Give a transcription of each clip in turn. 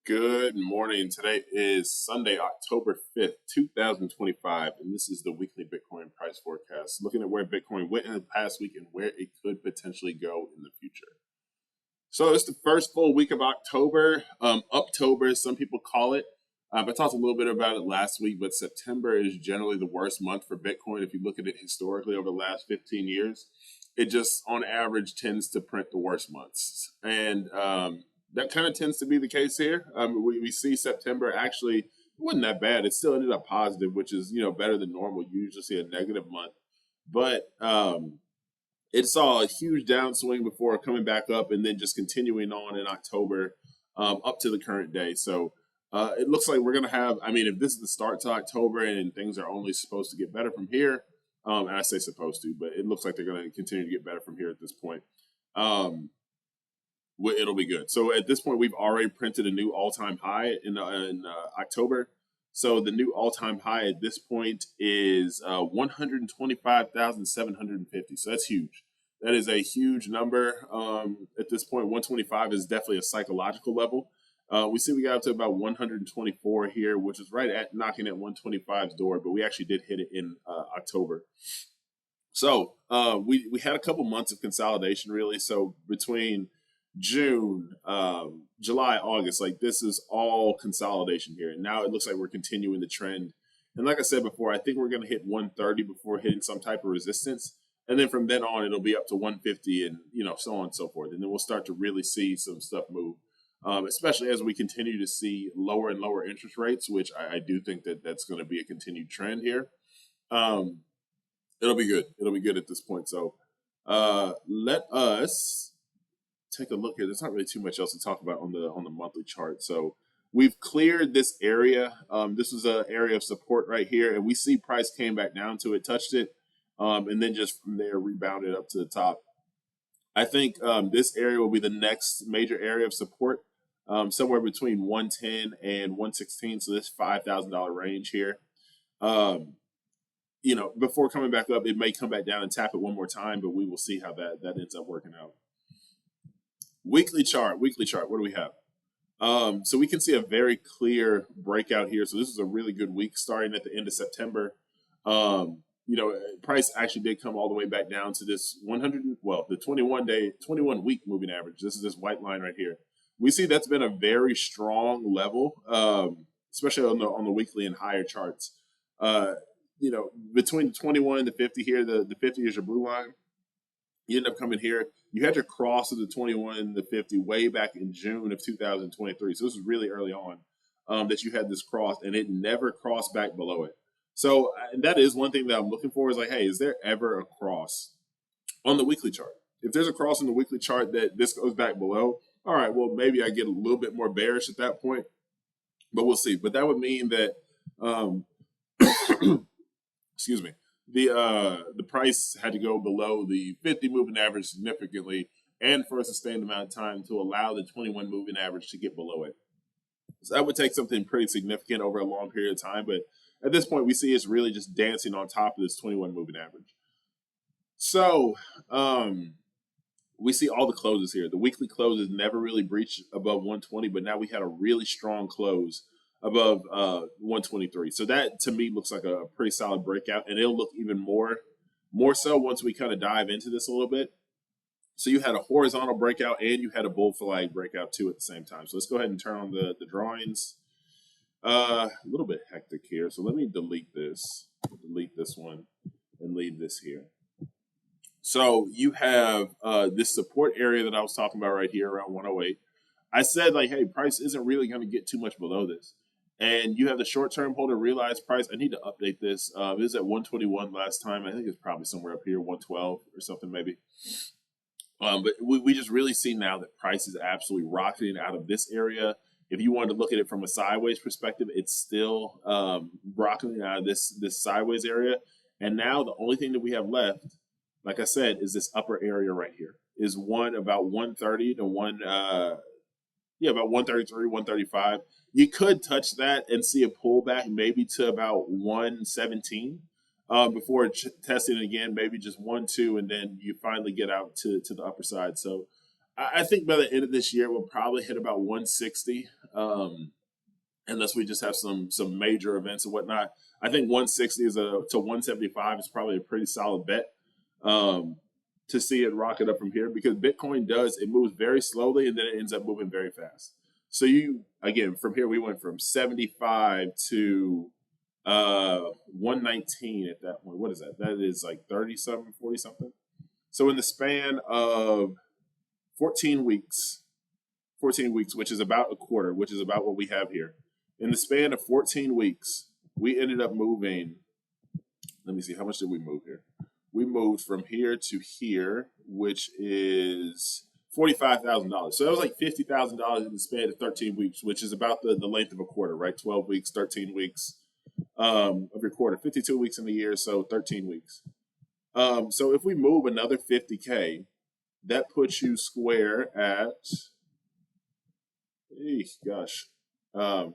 Good morning. Today is Sunday, October 5th, 2025, and this is the weekly Bitcoin price forecast, looking at where Bitcoin went in the past week and where it could potentially go in the future. So it's the first full week of October, Uptober, some people call it. I talked a little bit about it last week, but September is generally the worst month for Bitcoin. If you look at it historically over the last 15 years, it just on average tends to print the worst months. And that kind of tends to be the case here. We see September actually wasn't that bad. It still ended up positive, which is better than normal. You usually see a negative month, but it saw a huge downswing before coming back up and then just continuing on in October up to the current day. So it looks like we're going to have, if this is the start to October and things are only supposed to get better from here, and I say supposed to, but it looks like they're going to continue to get better from here at this point. It'll be good. So at this point, we've already printed a new all-time high in October. So the new all-time high at this point is 125,750. So that's huge. That is a huge number. At this point, 125 is definitely a psychological level. We see we got up to about 124 here, which is right at knocking at 125's door, but we actually did hit it in October. So we had a couple months of consolidation, really. So between June, July, August, like this is all consolidation here. And now it looks like we're continuing the trend. And like I said before, I think we're going to hit 130 before hitting some type of resistance. And then from then on, it'll be up to 150 and, so on and so forth. And then we'll start to really see some stuff move, especially as we continue to see lower and lower interest rates, which I do think that that's going to be a continued trend here. It'll be good. It'll be good at this point. So let us take a look here. There's not really too much else to talk about on the monthly chart. So we've cleared this area. This is an area of support right here, and we see price came back down to it, touched it, and then just from there rebounded up to the top. I think this area will be the next major area of support, somewhere between 110 and 116. So this $5,000 range here. Before coming back up, it may come back down and tap it one more time, but we will see how that ends up working out. Weekly chart. What do we have? So we can see a very clear breakout here. So this is a really good week starting at the end of September. Price actually did come all the way back down to this the 21 week moving average. This is this white line right here. We see that's been a very strong level, especially on the weekly and higher charts. Between the 21 and the 50 here, the 50 is your blue line. You end up coming here. You had your cross of the 21 and the 50 way back in June of 2023. So this is really early on that you had this cross, and it never crossed back below it. So that is one thing that I'm looking for is like, hey, is there ever a cross on the weekly chart? If there's a cross in the weekly chart that this goes back below, all right, well, maybe I get a little bit more bearish at that point, but we'll see. But that would mean that, excuse me, the price had to go below the 50 moving average significantly and for a sustained amount of time to allow the 21 moving average to get below it. So that would take something pretty significant over a long period of time. But at this point, we see it's really just dancing on top of this 21 moving average. So we see all the closes here. The weekly closes never really breached above 120, but now we had a really strong close above 123. So that to me looks like a pretty solid breakout, and it'll look even more so once we kind of dive into this a little bit. So you had a horizontal breakout and you had a bull flag breakout too at the same time. So let's go ahead and turn on the drawings. A little bit hectic here. So let me delete this one and leave this here. So you have this support area that I was talking about right here around 108. I said like, hey, price isn't really going to get too much below this. And you have the short-term holder realized price. I need to update this. It was at 121 last time. I think it's probably somewhere up here, 112 or something maybe. But we just really see now that price is absolutely rocketing out of this area. If you wanted to look at it from a sideways perspective, it's still rocketing out of this sideways area. And now the only thing that we have left, like I said, is this upper area right here. Is about 130 to about 133, 135. You could touch that and see a pullback maybe to about 117 before testing again, maybe just 1-2, and then you finally get out to the upper side. So I think by the end of this year, we'll probably hit about 160 unless we just have some major events and whatnot. I think 160 to 175 is probably a pretty solid bet to see it rocket up from here, because Bitcoin it moves very slowly and then it ends up moving very fast. So from here we went from 75 to 119 at that point. What is that? That is like 30 something, 40 something. So in the span of 14 weeks, which is about a quarter, which is about what we have here. In the span of 14 weeks, we ended up moving. Let me see, how much did we move here? We moved from here to here, which is $45,000. So that was like $50,000 in the span of 13 weeks, which is about the length of a quarter, right? 12 weeks, 13 weeks of your quarter, 52 weeks in the year, so 13 weeks. So if we move another 50K, that puts you square at,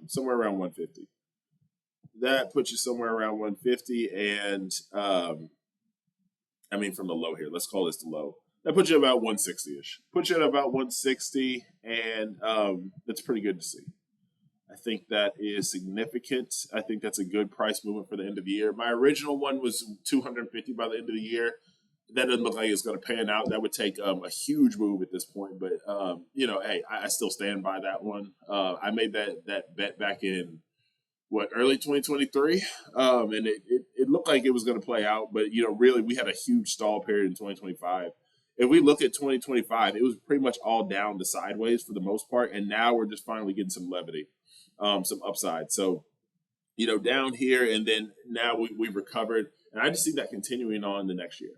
somewhere around 150. That puts you somewhere around 150, and from the low here, let's call this the low. That puts you about 160-ish. Puts you at about 160, and that's pretty good to see. I think that is significant. I think that's a good price movement for the end of the year. My original one was 250 by the end of the year. That doesn't look like it's going to pan out. That would take a huge move at this point. But, hey, I still stand by that one. I made that bet back in, early 2023. And it looked like it was going to play out. But, really, we had a huge stall period in 2025. If we look at 2025, it was pretty much all down to sideways for the most part. And now we're just finally getting some levity, some upside. So, down here, and then now we've recovered. And I just see that continuing on the next year.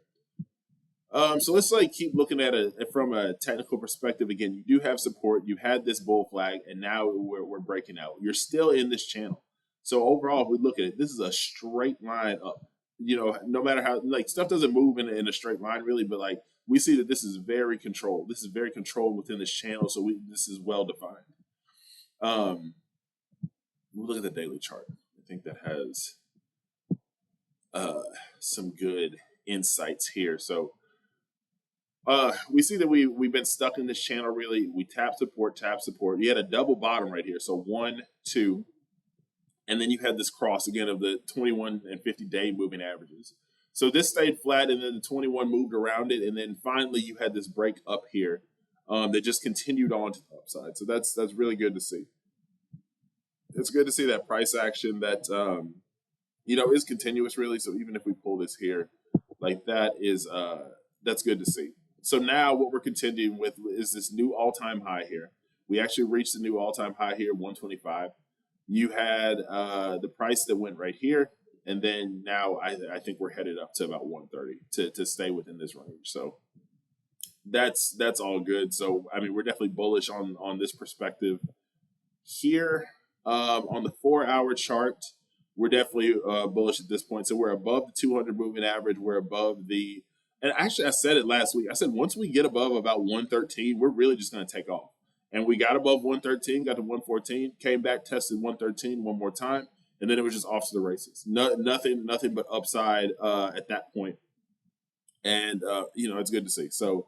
So let's keep looking at it from a technical perspective. Again, you do have support. You had this bull flag, and now we're breaking out. You're still in this channel. So overall, if we look at it, this is a straight line up. No matter how stuff doesn't move in a straight line really, but we see that this is very controlled. This is very controlled within this channel. So this is well defined. We'll look at the daily chart. I think that has some good insights here. So. We see that we've been stuck in this channel, really. We tap support. You had a double bottom right here. So 1, 2, and then you had this cross again of the 21 and 50-day moving averages. So this stayed flat, and then the 21 moved around it, and then finally you had this break up here that just continued on to the upside. So that's really good to see. It's good to see that price action that is continuous, really. So even if we pull this here, that's good to see. So now what we're continuing with is this new all-time high here. We actually reached the new all-time high here, 125. You had the price that went right here, and then now I think we're headed up to about 130 to stay within this range. So that's all good. So we're definitely bullish on this perspective here. On the 4-hour chart, we're definitely bullish at this point. So we're above the 200 moving average. We're above the. And actually, I said it last week. I said once we get above about 113, we're really just going to take off. And we got above 113, got to 114, came back, tested 113 one more time, and then it was just off to the races. Nothing but upside at that point. And, it's good to see. So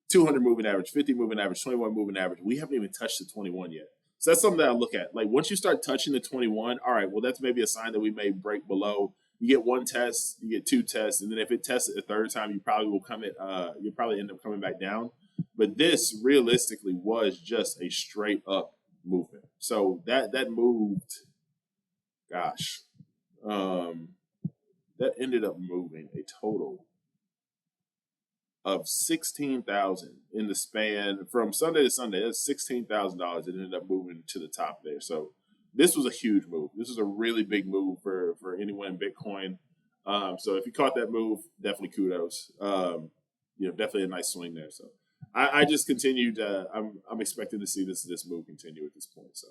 200 moving average, 50 moving average, 21 moving average. We haven't even touched the 21 yet. So that's something that I look at. Once you start touching the 21, all right, well, that's maybe a sign that we may break below. You get one test, you get two tests, and then if it tests it a third time, you'll probably end up coming back down. But this realistically was just a straight up movement. So that moved, that ended up moving a total of $16,000 in the span from Sunday to Sunday. That's $16,000. It ended up moving to the top there. So this was a huge move. This was a really big move for anyone in Bitcoin. So if you caught that move, definitely kudos. Definitely a nice swing there. So I just continued. I'm expecting to see this move continue at this point. So,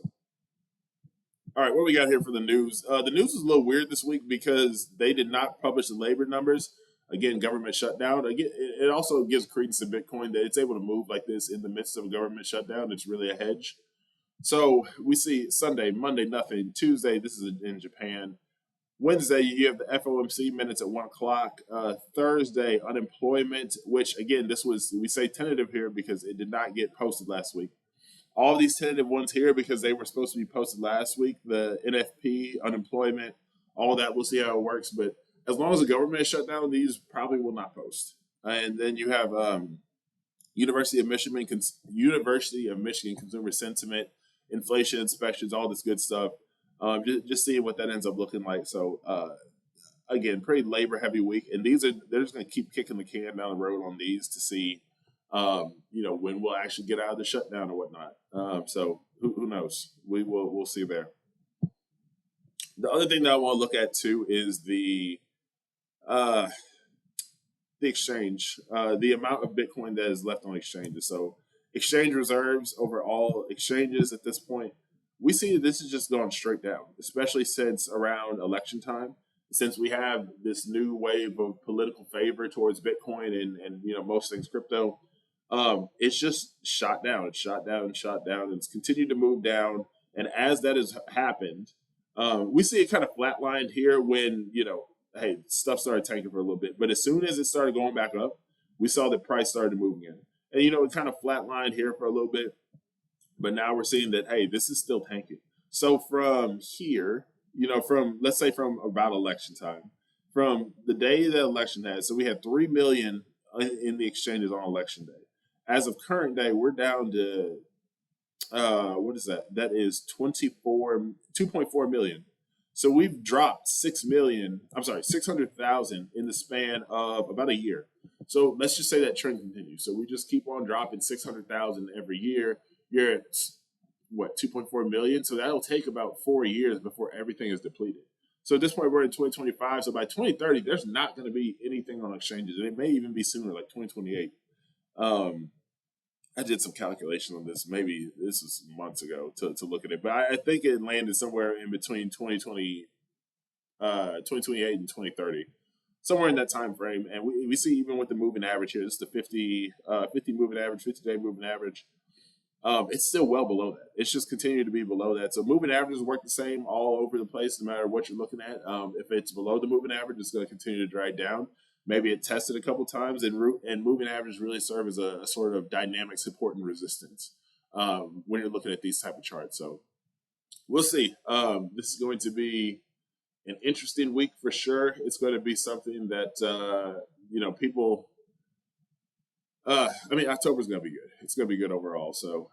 all right, what we got here for the news? The news is a little weird this week because they did not publish the labor numbers. Again, government shutdown. Again, it also gives credence to Bitcoin that it's able to move like this in the midst of a government shutdown. It's really a hedge. So we see Sunday, Monday, nothing. Tuesday, this is in Japan. Wednesday, you have the FOMC minutes at 1 o'clock. Thursday, unemployment, which again, we say tentative here because it did not get posted last week. all these tentative ones here because they were supposed to be posted last week. The NFP, unemployment, all that. We'll see how it works. But as long as the government is shut down, these probably will not post. And then you have University of Michigan consumer sentiment, inflation inspections, all this good stuff. Just seeing what that ends up looking like. So again, pretty labor heavy week, and they're just going to keep kicking the can down the road on these to see, when we'll actually get out of the shutdown or whatnot. So who knows? We'll see there. The other thing that I want to look at too is the exchange, the amount of Bitcoin that is left on exchanges. So exchange reserves over all exchanges at this point, we see that this is just going straight down, especially since around election time. Since we have this new wave of political favor towards Bitcoin and most things crypto, it's just shot down. It's shot down and shot down. And it's continued to move down. And as that has happened, we see it kind of flatlined here when, hey, stuff started tanking for a little bit. But as soon as it started going back up, we saw the price started moving in. And, it kind of flatlined here for a little bit. But now we're seeing that, hey, this is still tanking. So from here, let's say from about election time, from the day the election had, so we had 3 million in the exchanges on election day. As of current day, we're down to, what is that? That is 2.4 million. So we've dropped 600,000 in the span of about a year. So let's just say that trend continues. So we just keep on dropping 600,000 every year. You're at, 2.4 million? So that'll take about 4 years before everything is depleted. So at this point, we're in 2025. So by 2030, there's not going to be anything on exchanges. And it may even be sooner, like 2028. I did some calculation on this. Maybe this was months ago to look at it. But I think it landed somewhere in between 2028 and 2030. Somewhere in that time frame. And we see even with the moving average here, this is the 50 moving average, 50-day moving average. It's still well below that. It's just continuing to be below that. So moving averages work the same all over the place, no matter what you're looking at. If it's below the moving average, it's going to continue to drag down. Maybe it tested a couple times, and moving averages really serve as a sort of dynamic support and resistance when you're looking at these type of charts. So we'll see. This is going to be an interesting week for sure. It's going to be something that people. October is going to be good. It's going to be good overall. So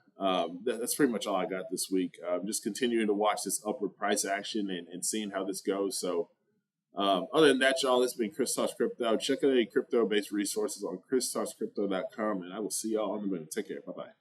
that's pretty much all I got this week. Just continuing to watch this upward price action and seeing how this goes. So other than that, y'all, it's been Chris Talks Crypto. Check out any crypto-based resources on christalkscrypto.com, and I will see y'all on the moon. Take care. Bye-bye.